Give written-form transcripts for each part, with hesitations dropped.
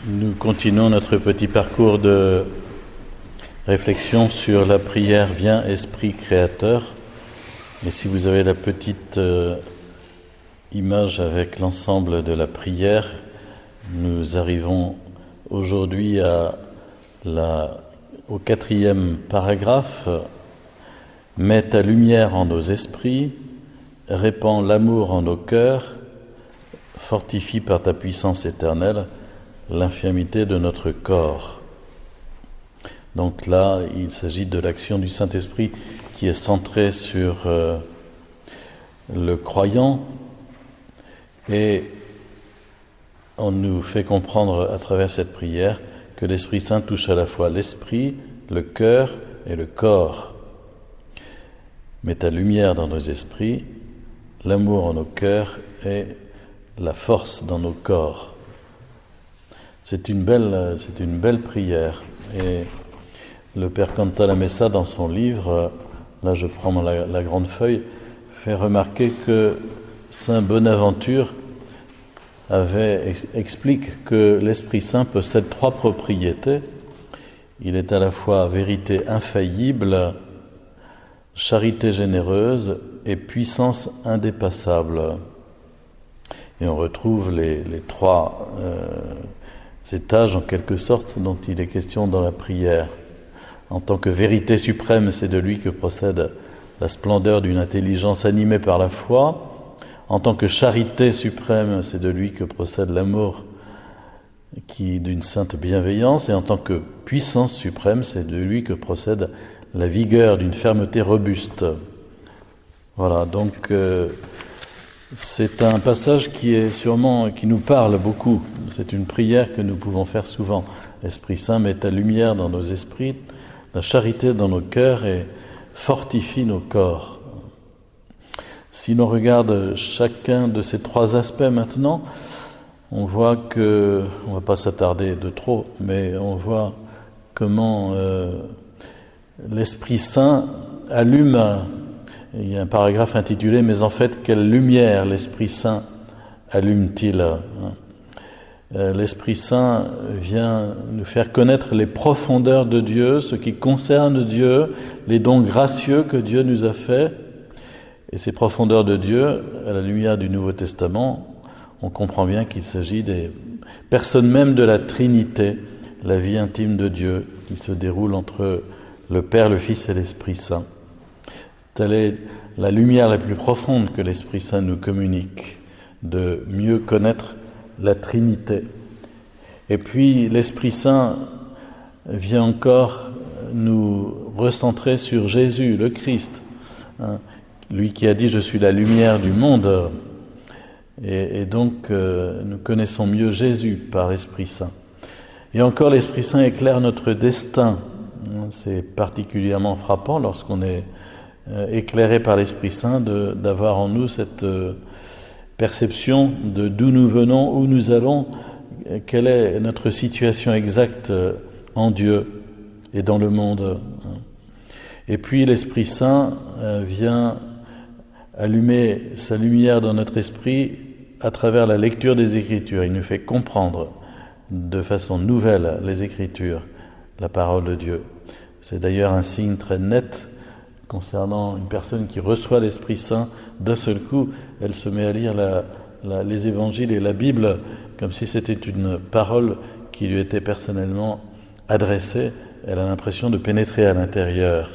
Nous continuons notre petit parcours de réflexion sur la prière « Viens Esprit Créateur ». Et si vous avez la petite image avec l'ensemble de la prière, nous arrivons aujourd'hui au 4e paragraphe. « Mets ta lumière en nos esprits, répands l'amour en nos cœurs, fortifie par ta puissance éternelle l'infirmité de notre corps. » Donc là, il s'agit de l'action du Saint-Esprit qui est centrée sur le croyant, et on nous fait comprendre à travers cette prière que l'Esprit Saint touche à la fois l'esprit, le cœur et le corps. Mets ta lumière dans nos esprits, l'amour en nos cœurs et la force dans nos corps. C'est une belle prière. Et le Père Cantalamessa, dans son livre, là je prends la grande feuille, fait remarquer que Saint Bonaventure explique que l'Esprit Saint possède 3 propriétés. Il est à la fois vérité infaillible, charité généreuse et puissance indépassable. Et on retrouve les 3 étages en quelque sorte dont il est question dans la prière. En tant que vérité suprême, c'est de lui que procède la splendeur d'une intelligence animée par la foi. En tant que charité suprême, c'est de lui que procède l'amour d'une sainte bienveillance. Et en tant que puissance suprême, c'est de lui que procède la vigueur d'une fermeté robuste. Voilà, donc c'est un passage qui nous parle beaucoup. C'est une prière que nous pouvons faire souvent. Esprit Saint, mets ta lumière dans nos esprits, la charité dans nos cœurs et fortifie nos corps. Si l'on regarde chacun de ces 3 aspects maintenant, on voit que, on ne va pas s'attarder de trop, mais on voit comment l'Esprit Saint allume. Il y a un paragraphe intitulé « Mais en fait, quelle lumière l'Esprit Saint allume-t-il » L'Esprit Saint vient nous faire connaître les profondeurs de Dieu, ce qui concerne Dieu, les dons gracieux que Dieu nous a faits. Et ces profondeurs de Dieu, à la lumière du Nouveau Testament, on comprend bien qu'il s'agit des personnes même de la Trinité, la vie intime de Dieu qui se déroule entre le Père, le Fils et l'Esprit Saint. Telle est la lumière la plus profonde que l'Esprit Saint nous communique, de mieux connaître la Trinité. Et puis l'Esprit Saint vient encore nous recentrer sur Jésus, le Christ, lui qui a dit « Je suis la lumière du monde ». Et donc nous connaissons mieux Jésus par l'Esprit Saint. Et encore l'Esprit Saint éclaire notre destin. C'est particulièrement frappant lorsqu'on est éclairé par l'Esprit Saint d'avoir en nous cette perception de d'où nous venons, où nous allons, quelle est notre situation exacte en Dieu et dans le monde. Et puis l'Esprit Saint vient allumer sa lumière dans notre esprit à travers la lecture des Écritures. Il nous fait comprendre de façon nouvelle les Écritures, la parole de Dieu. C'est d'ailleurs un signe très net concernant une personne qui reçoit l'Esprit Saint. D'un seul coup, elle se met à lire les évangiles et la Bible comme si c'était une parole qui lui était personnellement adressée. Elle a l'impression de pénétrer à l'intérieur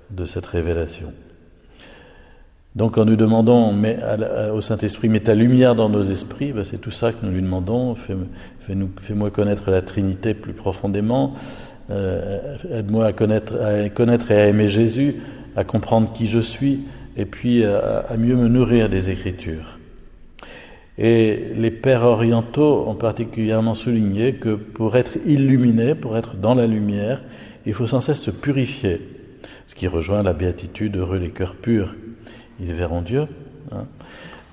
de cette révélation. Donc quand nous demandons au Saint-Esprit, mets ta lumière dans nos esprits, c'est tout ça que nous lui demandons. Fais-moi connaître la Trinité plus profondément. Aide-moi à connaître et à aimer Jésus, à comprendre qui je suis, et puis à mieux me nourrir des Écritures. Et les pères orientaux ont particulièrement souligné que pour être illuminé, pour être dans la lumière, il faut sans cesse se purifier, ce qui rejoint la béatitude « Heureux les cœurs purs, ils verront Dieu ».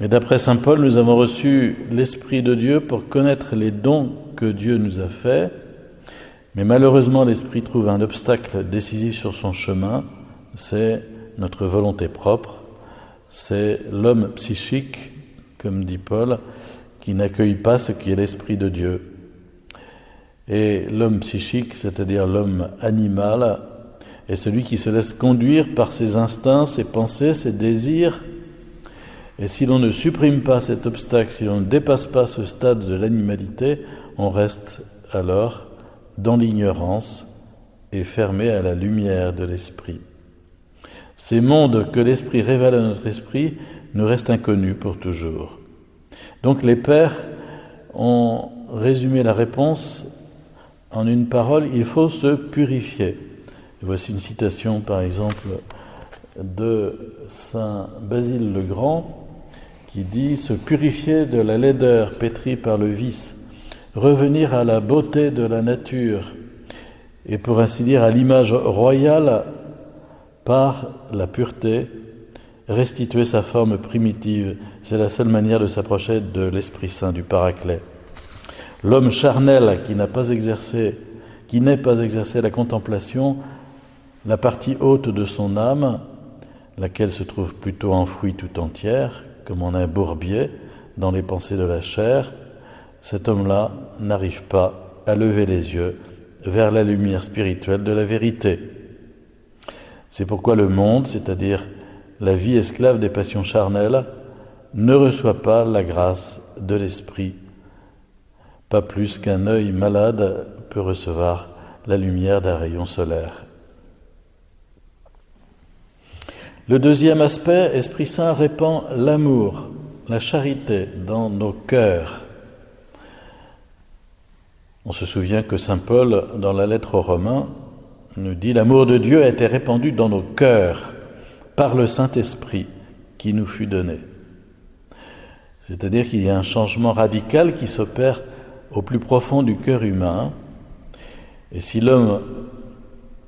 Mais d'après saint Paul, nous avons reçu l'Esprit de Dieu pour connaître les dons que Dieu nous a faits, mais malheureusement l'Esprit trouve un obstacle décisif sur son chemin, c'est notre volonté propre, c'est l'homme psychique, comme dit Paul, qui n'accueille pas ce qui est l'Esprit de Dieu. Et l'homme psychique, c'est-à-dire l'homme animal, est celui qui se laisse conduire par ses instincts, ses pensées, ses désirs. Et si l'on ne supprime pas cet obstacle, si l'on ne dépasse pas ce stade de l'animalité, on reste alors dans l'ignorance et fermé à la lumière de l'esprit. Ces mondes que l'esprit révèle à notre esprit nous restent inconnus pour toujours. Donc les pères ont résumé la réponse en une parole: il faut se purifier. Et voici une citation par exemple de saint Basile le Grand qui dit: se purifier de la laideur pétrie par le vice, revenir à la beauté de la nature et pour ainsi dire à l'image royale par la pureté, restituer sa forme primitive, c'est la seule manière de s'approcher de l'Esprit Saint, du Paraclet. L'homme charnel qui n'est pas exercé la contemplation, la partie haute de son âme, laquelle se trouve plutôt enfouie tout entière, comme en un bourbier, dans les pensées de la chair, cet homme-là n'arrive pas à lever les yeux vers la lumière spirituelle de la vérité. C'est pourquoi le monde, c'est-à-dire la vie esclave des passions charnelles, ne reçoit pas la grâce de l'esprit, pas plus qu'un œil malade peut recevoir la lumière d'un rayon solaire. Le deuxième aspect, Esprit Saint répand l'amour, la charité dans nos cœurs. On se souvient que saint Paul, dans la lettre aux Romains, nous dit: l'amour de Dieu a été répandu dans nos cœurs par le Saint-Esprit qui nous fut donné. C'est-à-dire qu'il y a un changement radical qui s'opère au plus profond du cœur humain. Et si l'homme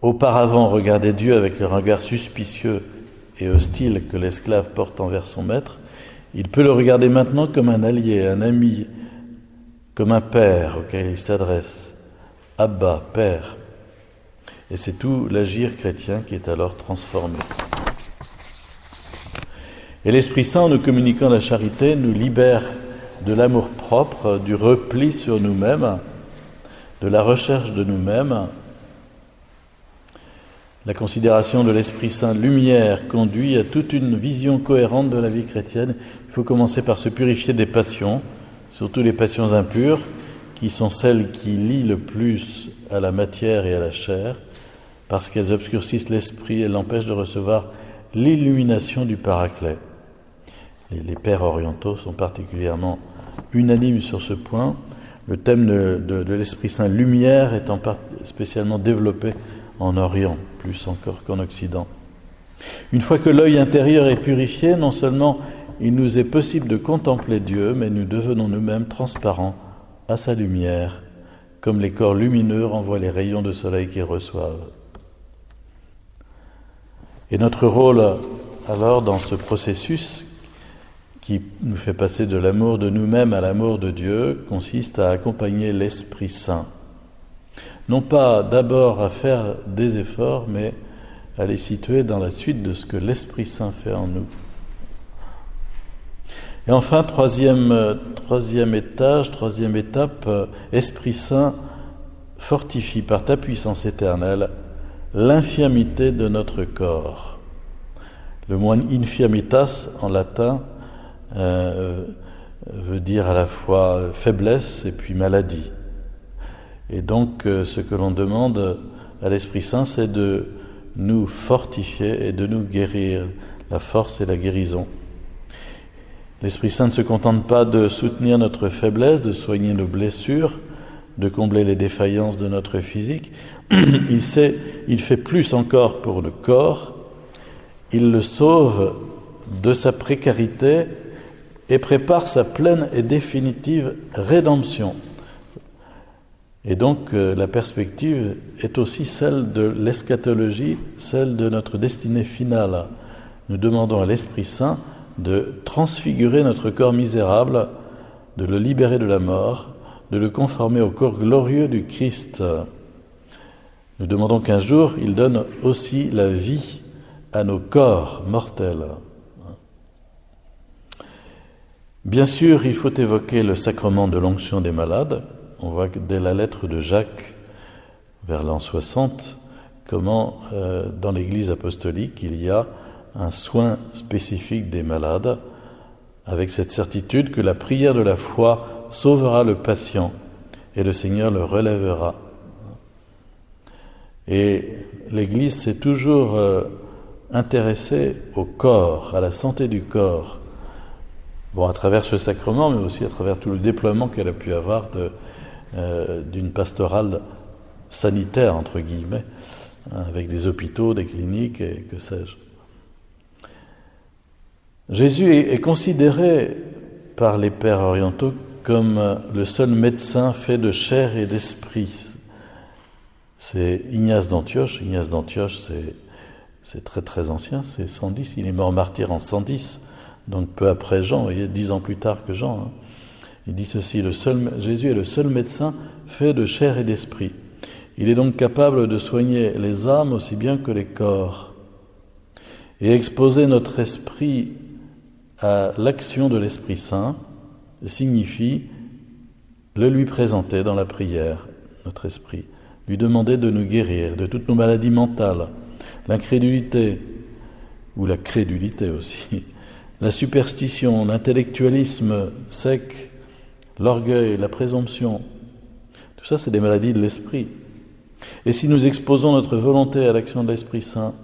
auparavant regardait Dieu avec le regard suspicieux et hostile que l'esclave porte envers son maître, il peut le regarder maintenant comme un allié, un ami, comme un père auquel il s'adresse. Abba, Père. Et c'est tout l'agir chrétien qui est alors transformé. Et l'Esprit Saint, en nous communiquant la charité, nous libère de l'amour-propre, du repli sur nous-mêmes, de la recherche de nous-mêmes. La considération de l'Esprit Saint lumière conduit à toute une vision cohérente de la vie chrétienne. Il faut commencer par se purifier des passions, surtout les passions impures, qui sont celles qui lient le plus à la matière et à la chair, parce qu'elles obscurcissent l'esprit et l'empêchent de recevoir l'illumination du Paraclet. Les pères orientaux sont particulièrement unanimes sur ce point. Le thème de l'Esprit Saint lumière étant spécialement développé en Orient, plus encore qu'en Occident. Une fois que l'œil intérieur est purifié, non seulement il nous est possible de contempler Dieu, mais nous devenons nous-mêmes transparents à sa lumière, comme les corps lumineux renvoient les rayons de soleil qu'ils reçoivent. Et notre rôle, alors, dans ce processus qui nous fait passer de l'amour de nous-mêmes à l'amour de Dieu, consiste à accompagner l'Esprit Saint. Non pas d'abord à faire des efforts, mais à les situer dans la suite de ce que l'Esprit Saint fait en nous. Et enfin, troisième étape, Esprit Saint, fortifie par ta puissance éternelle l'infirmité de notre corps. Le mot infirmitas en latin veut dire à la fois faiblesse et puis maladie. Et donc ce que l'on demande à l'Esprit Saint, c'est de nous fortifier et de nous guérir, la force et la guérison. L'Esprit Saint ne se contente pas de soutenir notre faiblesse, de soigner nos blessures, de combler les défaillances de notre physique. Il fait plus encore pour le corps. Il le sauve de sa précarité et prépare sa pleine et définitive rédemption. Et donc la perspective est aussi celle de l'eschatologie, celle de notre destinée finale. Nous demandons à l'Esprit Saint de transfigurer notre corps misérable, de le libérer de la mort, de le conformer au corps glorieux du Christ. Nous demandons qu'un jour, il donne aussi la vie à nos corps mortels. Bien sûr, il faut évoquer le sacrement de l'onction des malades, on voit que dès la lettre de Jacques, vers l'an 60, comment dans l'Église apostolique il y a un soin spécifique des malades, avec cette certitude que la prière de la foi sauvera le patient et le Seigneur le relèvera. Et l'Église s'est toujours intéressée au corps, à la santé du corps, à travers ce sacrement, mais aussi à travers tout le déploiement qu'elle a pu avoir d'une pastorale sanitaire, entre guillemets, avec des hôpitaux, des cliniques et que sais-je. Jésus est considéré par les pères orientaux comme le seul médecin fait de chair et d'esprit. C'est Ignace d'Antioche. Ignace d'Antioche, c'est très très ancien, c'est 110. Il est mort martyr en 110, donc peu après Jean, vous voyez, 10 ans plus tard que Jean. Il dit ceci, Jésus est le seul médecin fait de chair et d'esprit. Il est donc capable de soigner les âmes aussi bien que les corps. Et exposer notre esprit à l'action de l'Esprit Saint signifie le lui présenter dans la prière, notre esprit, lui demander de nous guérir de toutes nos maladies mentales, l'incrédulité, ou la crédulité aussi, la superstition, l'intellectualisme sec, l'orgueil, la présomption. Tout ça, c'est des maladies de l'esprit. Et si nous exposons notre volonté à l'action de l'Esprit Saint,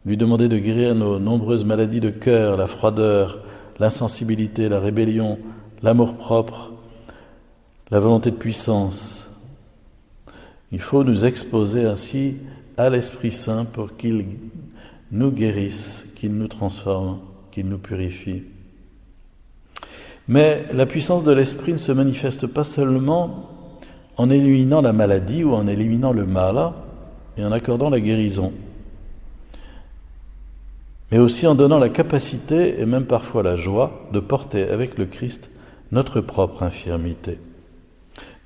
lui demander de guérir nos nombreuses maladies de cœur, la froideur, l'insensibilité, la rébellion, l'amour-propre, la volonté de puissance. Il faut nous exposer ainsi à l'Esprit Saint pour qu'il nous guérisse, qu'il nous transforme, qu'il nous purifie. Mais la puissance de l'Esprit ne se manifeste pas seulement en éliminant la maladie ou en éliminant le mal et en accordant la guérison, mais aussi en donnant la capacité et même parfois la joie de porter avec le Christ notre propre infirmité,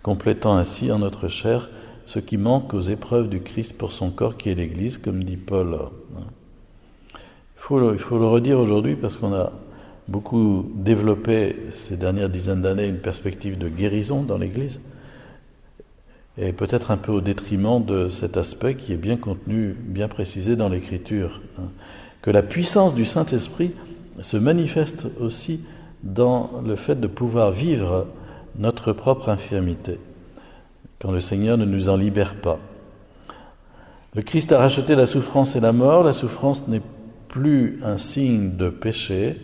complétant ainsi en notre chair ce qui manque aux épreuves du Christ pour son corps qui est l'Église, comme dit Paul. Il faut le redire aujourd'hui parce qu'on a beaucoup développé ces dernières dizaines d'années une perspective de guérison dans l'Église, et peut-être un peu au détriment de cet aspect qui est bien contenu, bien précisé dans l'Écriture, que la puissance du Saint-Esprit se manifeste aussi dans le fait de pouvoir vivre notre propre infirmité, quand le Seigneur ne nous en libère pas. Le Christ a racheté la souffrance et la mort. La souffrance n'est plus un signe de péché,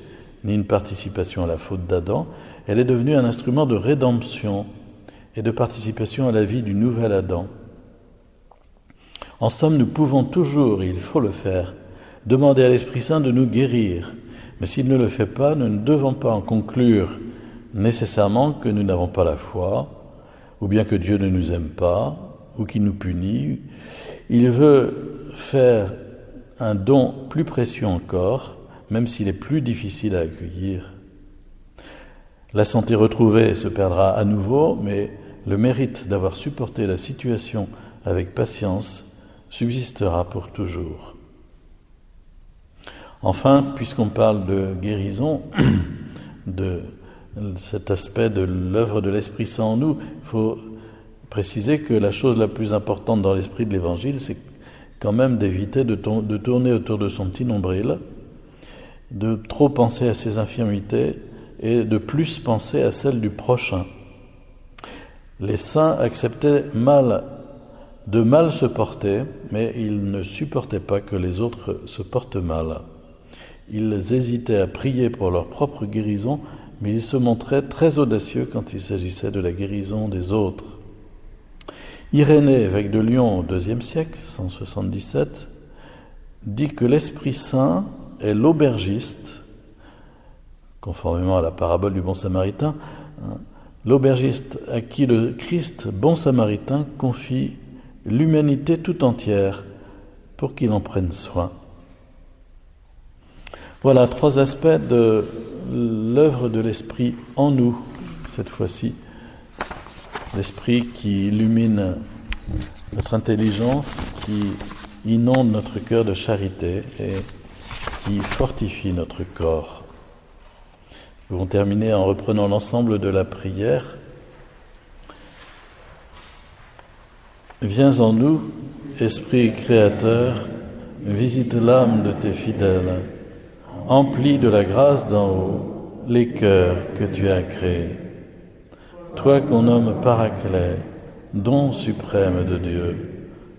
ni une participation à la faute d'Adam. Elle est devenue un instrument de rédemption et de participation à la vie du nouvel Adam. En somme, nous pouvons toujours, et il faut le faire, demander à l'Esprit Saint de nous guérir. Mais s'il ne le fait pas, nous ne devons pas en conclure nécessairement que nous n'avons pas la foi, ou bien que Dieu ne nous aime pas, ou qu'il nous punit. Il veut faire un don plus précieux encore, même s'il est plus difficile à accueillir. La santé retrouvée se perdra à nouveau, mais le mérite d'avoir supporté la situation avec patience subsistera pour toujours. Enfin, puisqu'on parle de guérison, de cet aspect de l'œuvre de l'Esprit Saint en nous, il faut préciser que la chose la plus importante dans l'esprit de l'Évangile, c'est quand même d'éviter de tourner autour de son petit nombril, de trop penser à ses infirmités et de plus penser à celles du prochain. Les saints acceptaient de mal se porter, mais ils ne supportaient pas que les autres se portent mal. Ils hésitaient à prier pour leur propre guérison, mais ils se montraient très audacieux quand il s'agissait de la guérison des autres. Irénée, évêque de Lyon au IIe siècle, 177, dit que l'Esprit Saint est l'aubergiste, conformément à la parabole du bon samaritain, l'aubergiste à qui le Christ, bon samaritain, confie l'humanité tout entière pour qu'il en prenne soin. Voilà 3 aspects de l'œuvre de l'Esprit en nous, cette fois-ci. L'Esprit qui illumine notre intelligence, qui inonde notre cœur de charité et qui fortifie notre corps. Nous allons terminer en reprenant l'ensemble de la prière. Viens en nous, Esprit créateur, visite l'âme de tes fidèles, emplis de la grâce d'en haut les cœurs que tu as créés. Toi qu'on nomme Paraclet, don suprême de Dieu,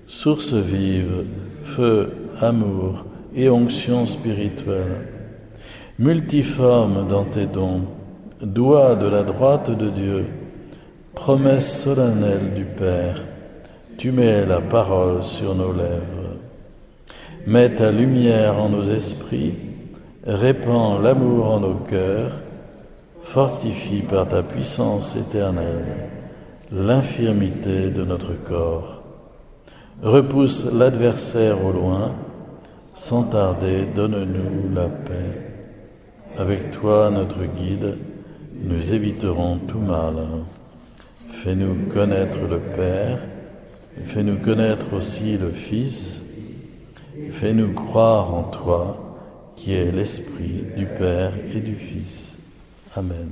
source vive, feu, amour et onction spirituelle, multiforme dans tes dons, doigt de la droite de Dieu, promesse solennelle du Père, tu mets la parole sur nos lèvres. Mets ta lumière en nos esprits, répands l'amour en nos cœurs, fortifie par ta puissance éternelle l'infirmité de notre corps. Repousse l'adversaire au loin, sans tarder, donne-nous la paix. Avec toi, notre guide, nous éviterons tout mal. Fais-nous connaître le Père, fais-nous connaître aussi le Fils, fais-nous croire en toi, qui est l'Esprit du Père et du Fils. Amen.